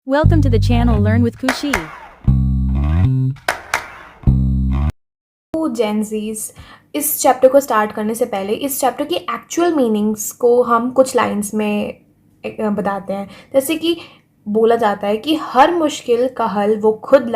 Welcome to the channel Learn with Kushi. Gen Zs इस chapter को start करने से पहले इस चैप्टर की एक्चुअल मीनिंग्स को हम कुछ लाइंस में बताते हैं। जैसे कि बोला जाता है कि हर मुश्किल का हल वो खुद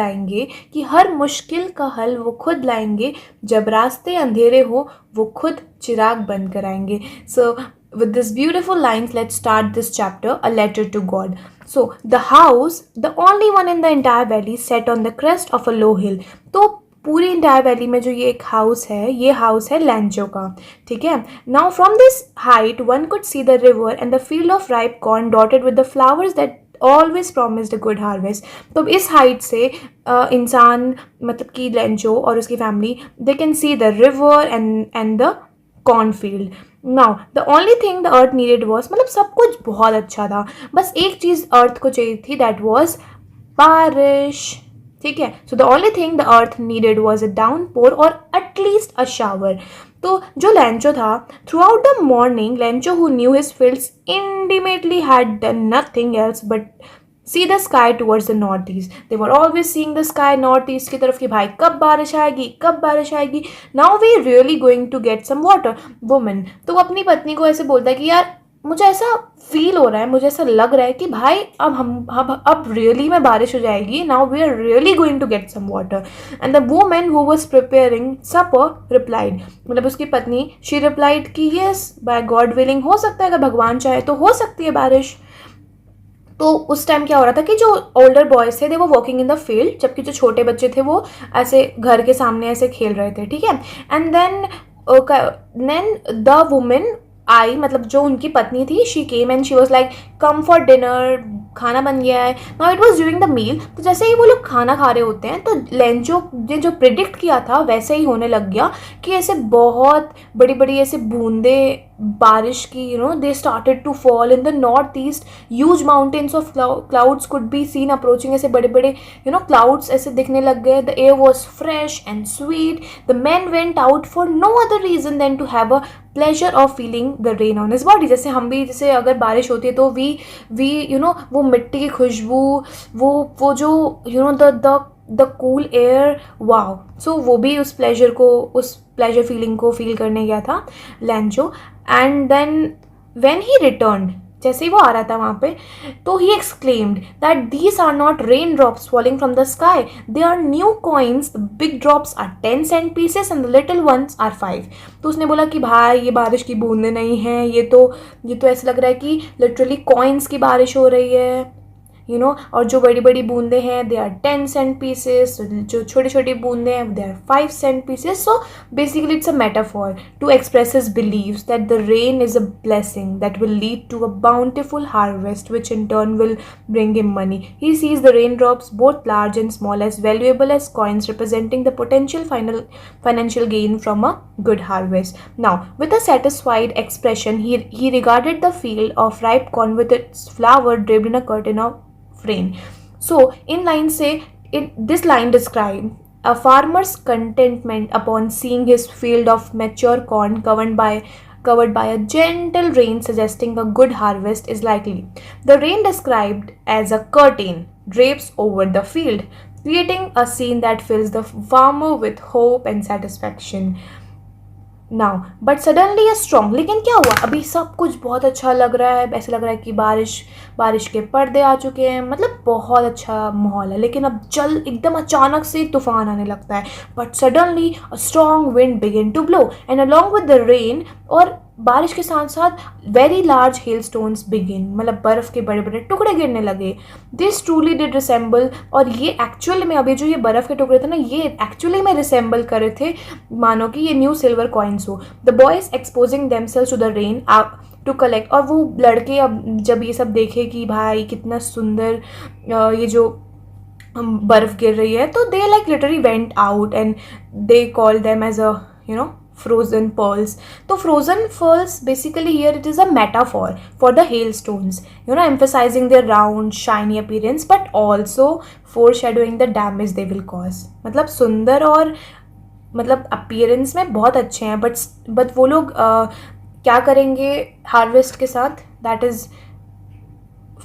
लाएंगे, जब रास्ते अंधेरे हो वो खुद चिराग बंद कराएंगे। सो with this beautiful lines, let's start this chapter, A Letter to God. So the house, the only one in the entire valley, set on the crest of a low hill. तो पूरी इंटायर वैली में जो ये एक house है, ये house है लैंचो का, ठीक है। Now from this height one could see the river and the field of ripe corn dotted with the flowers that always promised a good harvest. तो इस हाइट से इंसान मतलब कि लैंचो और उसकी family, they can see the river and the cornfield. Now the only thing the earth needed was, मतलब सब कुछ बहुत अच्छा था, बस एक चीज़ अर्थ को चाहिए थी, दैट वॉज बारिश, ठीक है। So the only thing the earth needed was a downpour और एटलीस्ट अ शावर। तो जो लैंचो था, throughout the morning Lencho who knew his fields intimately had done nothing else but see the sky towards the north east. They were always seeing the sky north east की तरफ कि भाई कब बारिश आएगी। Now we really going to get some water. Woman तो वो अपनी पत्नी को ऐसे बोलता है कि यार मुझे ऐसा फील हो रहा है, मुझे ऐसा लग रहा है कि भाई अब रियली में बारिश हो जाएगी। Now we are really going to get some water. And the woman who was preparing supper replied, मतलब उसकी पत्नी, शी रिप्लाइड कि यस बाय गॉड विलिंग, हो सकता है अगर भगवान चाहे तो हो सकती है बारिश। तो उस टाइम क्या हो रहा था कि जो ओल्डर बॉयज थे, दे वो वॉकिंग इन द फील्ड, जबकि जो छोटे बच्चे थे वो ऐसे घर के सामने ऐसे खेल रहे थे, ठीक है। एंड देन द वुमेन आई, मतलब जो उनकी पत्नी थी, she came and she was like come for dinner, खाना बन गया है। Now it was during the meal. तो जैसे ही वो लोग खाना खा रहे होते हैं तो लेंचो ने जो प्रिडिक्ट किया था वैसे ही होने लग गया कि ऐसे बहुत बड़ी बड़ी ऐसे बूंदे बारिश की, they started to fall in the north east. Huge mountains of clouds could be seen approaching, ऐसे बड़े बड़े क्लाउड्स ऐसे दिखने लग गए। The air was fresh and sweet. The man went out for no other reason than to have a pleasure of feeling the rain on his body. जैसे हम भी, जैसे अगर बारिश होती है तो वी वो मिट्टी की खुशबू, वो जो द कूल एयर, वाओ। सो वो भी उस प्लेजर फीलिंग को फील करने गया था Lencho. And then when he returned, जैसे ही वो आ रहा था वहाँ पे, तो he exclaimed that these are not rain drops falling from the sky, they are new coins. The big drops are 10 cent pieces and the little ones are 5। तो उसने बोला कि भाई ये बारिश की बूंदें नहीं हैं, ये तो ऐसा लग रहा है कि लिटरली कॉइन्स की बारिश हो रही है, और जो बड़ी बड़ी बूंदे हैं दे आर 10 cent pieces, जो छोटी छोटी बूंदे हैं they are 5 cent pieces. So basically it's a metaphor to express his beliefs that the rain is a blessing that will lead to a bountiful harvest, which in turn will bring him money. He sees the raindrops, both large and small, as valuable as coins, representing the potential financial gain from a good harvest. Now with a satisfied expression, he regarded the field of ripe corn with its flower draped in a curtain of rain. So in line say this line describe a farmer's contentment upon seeing his field of mature corn covered by a gentle rain, suggesting a good harvest is likely. The rain described as a curtain drapes over the field, creating a scene that fills the farmer with hope and satisfaction. Now but suddenly a strong, लेकिन क्या हुआ, अभी सब कुछ बहुत अच्छा लग रहा है, ऐसा लग रहा है कि बारिश के पर्दे आ चुके हैं, मतलब बहुत अच्छा माहौल है, लेकिन अब एकदम अचानक से तूफान आने लगता है। But suddenly a strong wind begin to blow and along with the rain, और बारिश के साथ साथ very large hailstones begin, मतलब बर्फ के बड़े बड़े टुकड़े गिरने लगे। दिस ट्रूली डिड रिसेंबल, और ये एक्चुअल में अभी जो ये बर्फ के टुकड़े थे ना, ये एक्चुअली में रिसेंबल कर रहे थे मानो कि ये न्यू सिल्वर कॉइन्स हो। The boys exposing themselves to the rain to collect, और वो लड़के अब जब ये सब देखे कि भाई कितना सुंदर ये जो बर्फ गिर रही है, तो they like literally went out and they call them as a frozen pearls. So frozen pearls, basically here it is a metaphor for the hailstones, emphasizing their round shiny appearance but also foreshadowing the damage they will cause. मतलब सुंदर और मतलब appearance में बहुत अच्छे हैं, but वो लोग क्या करेंगे हार्वेस्ट के साथ, that is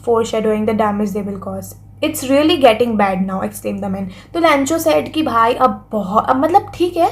foreshadowing the damage they will cause. It's really getting bad now exclaim the man. तो लैंचो सेड कि भाई अब मतलब ठीक है,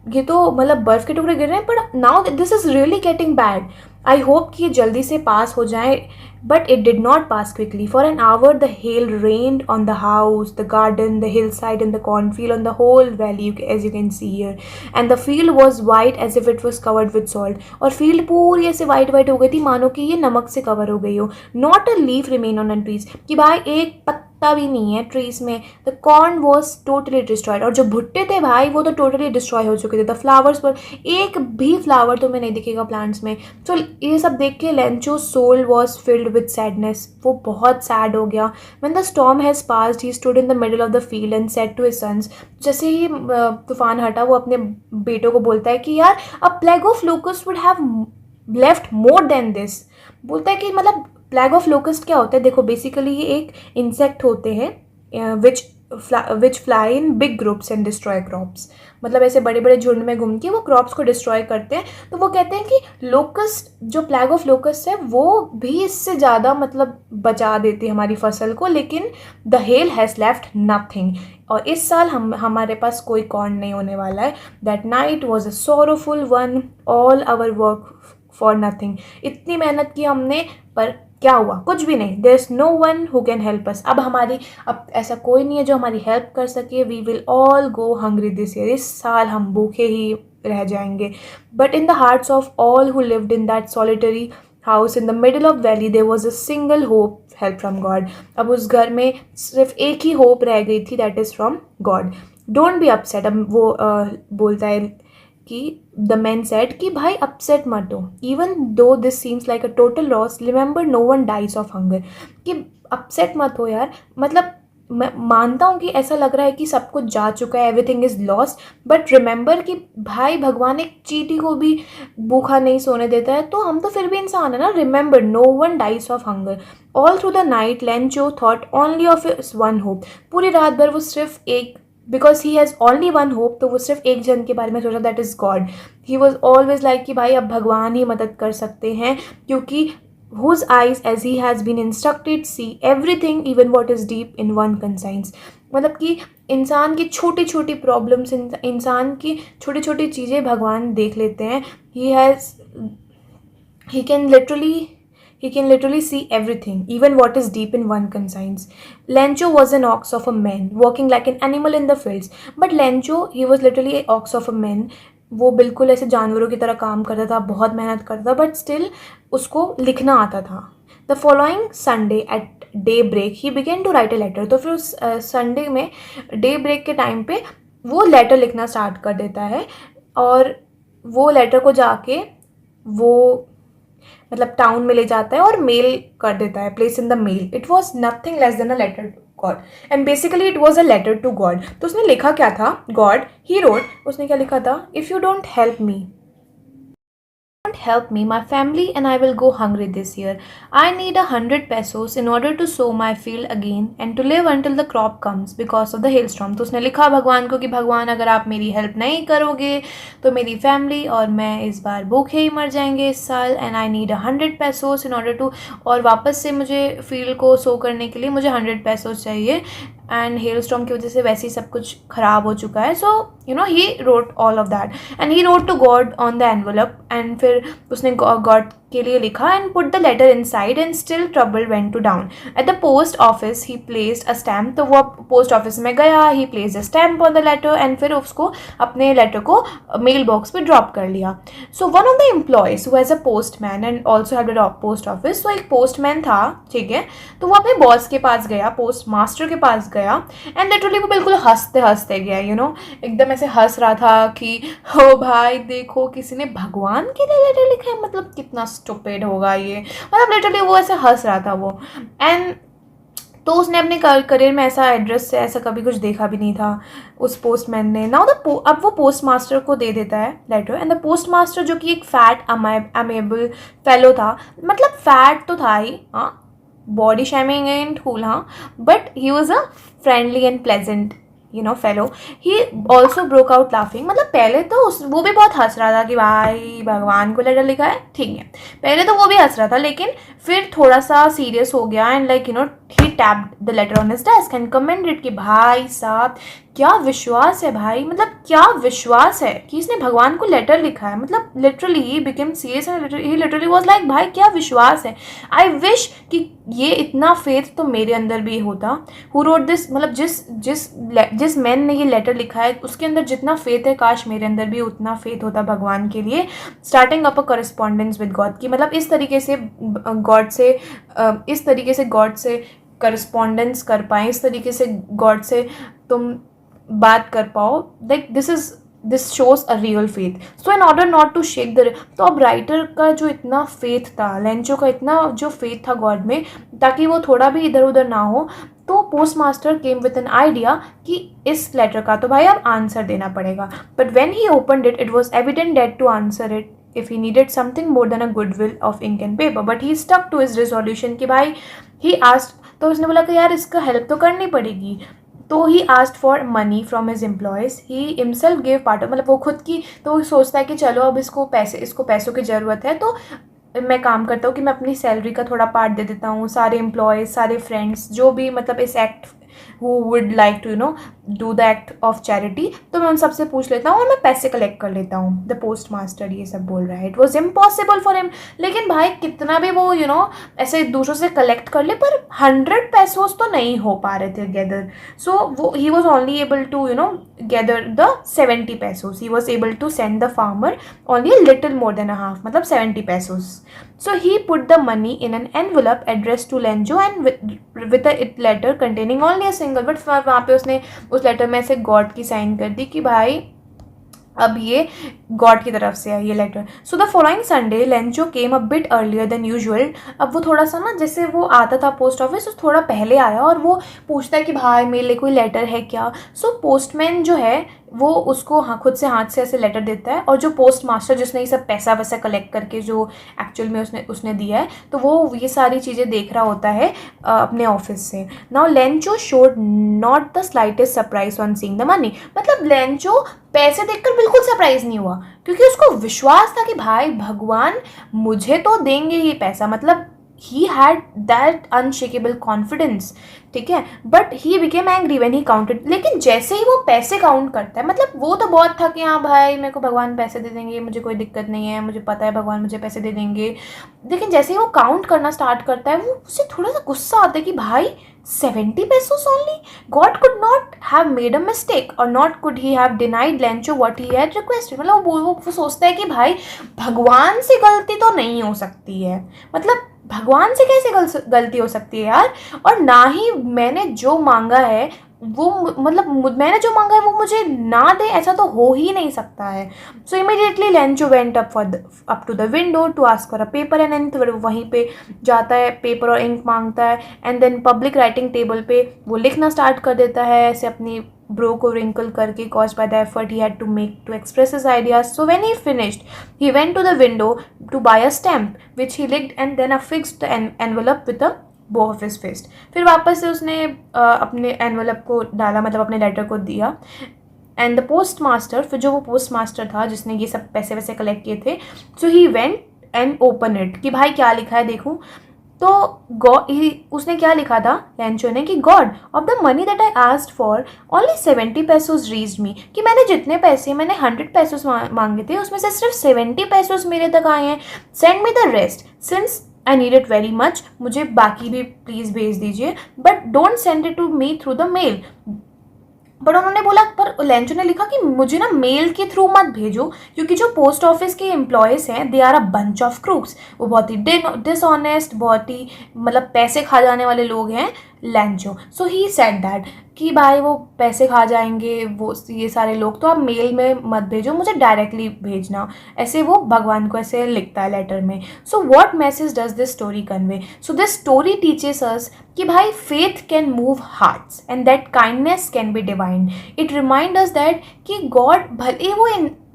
ये तो मतलब बर्फ के टुकड़े गिर रहे हैं, पर now this is really getting bad. I hope कि ये जल्दी से पास हो जाए। But it did not pass quickly. For an hour the hail rained on the house, the garden, the hillside and the cornfield, on the whole valley as you can see here. And the field was white as if it was covered with salt. और field पूरी ऐसे white white हो गई थी मानो कि ये नमक से कवर हो गई हो। Not a leaf remain on an trees, कि भाई एक पत्ता भी नहीं है ट्रीज में। The corn was totally destroyed. और जो भुट्टे थे भाई वो तो टोटली डिस्ट्रॉय हो चुके थे। द फ्लावर्स पर एक भी फ्लावर तुम्हें नहीं दिखेगा प्लांट्स में। तो ये सब देख के Lencho soul was filled with sadness. वो बहुत सैड हो गया। When the storm has passed he stood in the middle of the field and said to his sons. जैसे ही तूफान हटा वो अपने बेटों को बोलता है कि यार अ plague of locust would have left more than this. बोलता है कि मतलब प्लेग ऑफ लोकस्ट क्या होता है, देखो बेसिकली ये एक इंसेक्ट होते हैं which fly in big groups and destroy crops. मतलब ऐसे बड़े बड़े झुंड में घूम के वो क्रॉप्स को डिस्ट्रॉय करते हैं। तो वो कहते हैं कि लोकस्ट जो प्लेग ऑफ लोकस्ट है वो भी इससे ज़्यादा मतलब बचा देती है हमारी फसल को, लेकिन the hell has left nothing. और इस साल हमारे पास कोई कॉर्न नहीं होने वाला है। That night was a sorrowful one, all our work for nothing. इतनी मेहनत की हमने पर क्या हुआ, कुछ भी नहीं। There is no one who can help us. अब ऐसा कोई नहीं है जो हमारी हेल्प कर सके। We will all go hungry this year. इस साल हम भूखे ही रह जाएंगे। But in the hearts of all who lived in that solitary house in the middle of valley there was a single hope, help from God. अब उस घर में सिर्फ एक ही होप रह गई थी, that is from God. Don't be upset. अब वो बोलता है कि द मैन सेड कि भाई अपसेट मत हो, even though this seems like a total loss, remember no one dies of hunger. कि अपसेट मत हो यार। मतलब मैं मानता हूँ कि ऐसा लग रहा है कि सब कुछ जा चुका है, everything is lost, but remember कि भाई भगवान एक चींटी को भी भूखा नहीं सोने देता है, तो हम तो फिर भी इंसान है ना। Remember no one dies of hunger. All through the night Lencho thought only of his one hope. पूरी रात भर वो सिर्फ एक, because he has only one hope, तो वो सिर्फ एक जन के बारे में सोचा, that is God. He was always like कि भाई अब भगवान ही मदद कर सकते हैं, क्योंकि whose eyes as he has been instructed see everything even what is deep in one conscience। मतलब कि इंसान की छोटी छोटी प्रॉब्लम्स, इंसान की छोटी छोटी चीज़ें भगवान देख लेते हैं। he can literally see everything, even what is deep in one conscience. Lencho was an ox of a man, walking like an animal in the fields. But Lencho, he was literally an ox of a man. वो बिल्कुल ऐसे जानवरों की तरह काम करता था, बहुत मेहनत करता था, बट स्टिल उसको लिखना आता था। The following Sunday at daybreak he began to write a letter. तो फिर उस संडे में डे ब्रेक के टाइम पे वो लेटर लिखना स्टार्ट कर देता है, और वो लेटर को जाके वो मतलब टाउन में ले जाता है और मेल कर देता है, place in the mail. It was nothing less than a letter to God, and basically it was a letter to God. तो उसने लिखा क्या था, गॉड ही रोड, उसने क्या लिखा था, if you don't help me, don't help me, my family and I will go hungry this year. I need 100 pesos in order to sow my field again and to live until the crop comes because of the hailstorm। तो उसने लिखा भगवान को कि भगवान अगर आप मेरी हेल्प नहीं करोगे तो मेरी फैमिली और मैं इस बार भूखे ही मर जाएंगे इस साल। And I need 100 pesos in order to, और वापस से मुझे फील्ड को सो करने के लिए मुझे 100 pesos चाहिए। एंड हेल स्टॉर्म की वजह से वैसे ही सब कुछ ख़राब हो चुका है। So you know he wrote all of that and he wrote to God on the envelope. And फिर उसने गॉड के लिए लिखा and put the letter inside and still trouble went to down. At the post office he placed a stamp. तो वो post office में गया, he placed a stamp on the letter and फिर उसको अपने लेटर को मेल बॉक्स पे drop कर लिया। So one of the employees who has a postman and also had a post office. तो एक पोस्टमैन था, ठीक है, तो वो अपने बॉस के पास गया, पोस्ट मास्टर के पास गया, एंड लिटरली वो बिल्कुल हंसते हंसते गया, यू नो, एकदम ऐसे हंस रहा था कि हो भाई देखो किसी ने भगवान के लिए लेटर लिखा है, मतलब कितना स्टूपिड होगा ये। मतलब लिटरली वो ऐसे हंस रहा था वो। एंड तो उसने अपने करियर में ऐसा एड्रेस से ऐसा कभी कुछ देखा भी नहीं था उस पोस्टमैन ने। नाउ अब वो पोस्ट मास्टर को दे देता है letter, and the postmaster जो कि एक फैट अमेबल फेलो था, मतलब फैट तो था ही, हाँ, बॉडी शेमिंग एंड कूल, हाँ, but he was a friendly and pleasant fellow. He also broke out laughing. मतलब पहले तो वो भी बहुत हंस रहा था कि भाई भगवान को लेटर लिखा है, ठीक है, पहले तो वो भी हंस रहा था, लेकिन फिर थोड़ा सा सीरियस हो गया and like he tapped the letter on his desk and commented कि भाई साहब क्या विश्वास है भाई, मतलब क्या विश्वास है कि इसने भगवान को लेटर लिखा है. मतलब literally he became serious and he literally was like भाई क्या विश्वास है. आई विश कि ये इतना फेथ तो मेरे अंदर भी होता. हु रोट दिस, मतलब जिस मैन ने ये लेटर लिखा है उसके अंदर जितना फेथ है, काश मेरे अंदर भी उतना फेथ होता भगवान के लिए. Starting up a correspondence with God, की मतलब इस तरीके से गॉड से करस्पॉन्डेंस कर पाए, इस तरीके से गॉड से तुम बात कर पाओ. Like this shows a real faith. So in order not to shake the, तो अब राइटर का जो इतना फेथ था, लेंचो का इतना जो फेथ था गॉड में, ताकि वो थोड़ा भी इधर उधर ना हो, तो post master came with an idea कि इस लेटर का तो भाई अब आंसर देना पड़ेगा. But when he opened it was evident that to answer it if he needed something more than a goodwill of ink and paper. But he stuck to his resolution कि भाई he asked, तो उसने बोला कि यार इसका help तो करनी पड़ेगी. तो he asked for money from his employees. He himself give part, मतलब वो खुद की, तो वो सोचता है कि चलो अब इसको पैसों की ज़रूरत है, तो मैं काम करता हूँ कि मैं अपनी सैलरी का थोड़ा पार्ट दे देता हूँ. सारे एम्प्लॉयज़, सारे फ्रेंड्स जो भी मतलब इस act who would like to do the act of charity, तो मैं उन सबसे पूछ लेता हूँ और मैं पैसे कलेक्ट कर लेता हूँ. द पोस्ट मास्टर ये सब बोल रहा है. It was impossible for him. लेकिन भाई कितना भी वो ऐसे दूसरों से कलेक्ट कर ले, पर 100 pesos तो नहीं हो पा रहे थे गैदर. सो वो he was only able to gather the 70 pesos. He was able to send the farmer only little more than a half, मतलब 70 pesos. So he put the money in an envelope addressed to Lenjo and with a letter containing only a single. But वहाँ पे उसने उस letter में से God की sign कर दी कि भाई अब ये गॉड की तरफ से है ये letter. So the following Sunday Lencho came a bit earlier than usual. अब वो थोड़ा सा ना, जैसे वो आता था पोस्ट ऑफिस, तो थोड़ा पहले आया और वो पूछता है कि भाई मेरे लिए कोई लेटर है क्या. सो पोस्टमैन जो है वो उसको खुद से हाथ से ऐसे लेटर देता है, और जो पोस्ट मास्टर जिसने ये सब पैसा वैसा कलेक्ट करके जो एक्चुअल में उसने दिया है, तो वो ये सारी चीज़ें देख रहा होता है अपने ऑफिस से. Now Lencho showed not the slightest surprise on seeing the money. मतलब लेंचो पैसे देखकर बिल्कुल सरप्राइज नहीं हुआ, क्योंकि उसको विश्वास था कि भाई भगवान मुझे तो देंगे ये पैसा. मतलब he had that unshakable confidence, ठीक है. But he became angry when he counted. लेकिन जैसे ही वो पैसे काउंट करता है, मतलब वो तो बहुत था कि हाँ भाई मेरे को भगवान पैसे दे देंगे, मुझे कोई दिक्कत नहीं है, मुझे पता है भगवान मुझे पैसे दे देंगे. लेकिन जैसे ही वो काउंट करना स्टार्ट करता है, वो उससे थोड़ा सा गुस्सा आता है कि भाई 70 pesos only. God could not have made a mistake, or not could he have denied Lencho what he had requested. मतलब वो सोचता है कि भाई भगवान से गलती तो नहीं हो सकती है, मतलब भगवान से कैसे गलती हो सकती है यार. और ना ही मैंने जो मांगा है वो, मतलब मैंने जो मांगा है वो मुझे ना दे, ऐसा तो हो ही नहीं सकता है. So immediately Lencho went up to the window to ask for a paper and ink. वहीं पे जाता है, पेपर और इंक मांगता है, and then public writing table पे वो लिखना स्टार्ट कर देता है ऐसे अपनी ब्रो को wrinkle करके, caused by the effort he had to make to express his ideas. So when he finished, he went to the window to buy a stamp, which he licked and then affixed the envelope with a bow of his fist. फिर वापस से उसने अपने envelope को डाला, मतलब अपने letter को दिया. एंड द पोस्ट मास्टर, फिर जो वो पोस्ट मास्टर था जिसने ये सब पैसे वैसे कलेक्ट किए थे, so he went and open it कि भाई क्या लिखा है देखूँ. तो उसने क्या लिखा था लेंचो ने कि God of the money that I asked for only 70 pesos reached me. कि मैंने जितने पैसे, मैंने 100 pesos मांगे थे, उसमें से सिर्फ 70 pesos मेरे तक आए हैं. Send me the rest since I need it very much. मुझे बाकी भी प्लीज़ भेज दीजिए, but don't send it to me through the mail. But उन्होंने बोला, पर लेंचो ने लिखा कि मुझे ना मेल के थ्रू मत भेजो, क्योंकि जो पोस्ट ऑफिस के एम्प्लॉयज़ हैं they are a bunch of crooks. वो बहुत ही डिसऑनेस्ट, बहुत ही मतलब पैसे खा जाने वाले लोग हैं Lencho. So he said that कि भाई वो पैसे खा जाएंगे वो ये सारे लोग, तो आप मेल में मत भेजो, मुझे डायरेक्टली भेजना. ऐसे वो भगवान को ऐसे लिखता है लेटर में. So what message does this story convey? So this story teaches us कि भाई faith can move hearts and that kindness can be divine. It remind us that कि गॉड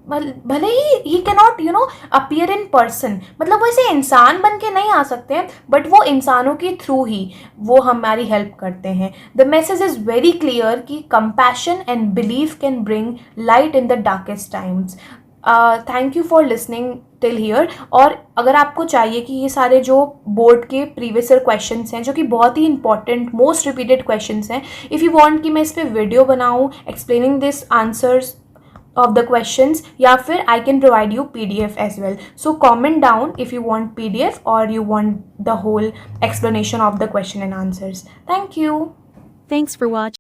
भले he can not appear in person, मतलब वो ऐसे इंसान बन के नहीं आ सकते हैं, बट वो इंसानों के थ्रू ही वो हमारी हेल्प करते हैं. The message is very clear कि compassion and belief can bring light in the darkest times. Thank you for listening till here. और अगर आपको चाहिए कि ये सारे जो बोर्ड के प्रीवियस ईयर क्वेश्चंस हैं जो कि बहुत ही इंपॉर्टेंट मोस्ट रिपीटेड क्वेश्चंस हैं, इफ़ यू वांट कि मैं इस पर वीडियो बनाऊँ explaining this answers of the questions, या फिर I can provide you PDF as well. So comment down if you want PDF or you want the whole explanation of the question and answers. Thank you. Thanks for watching.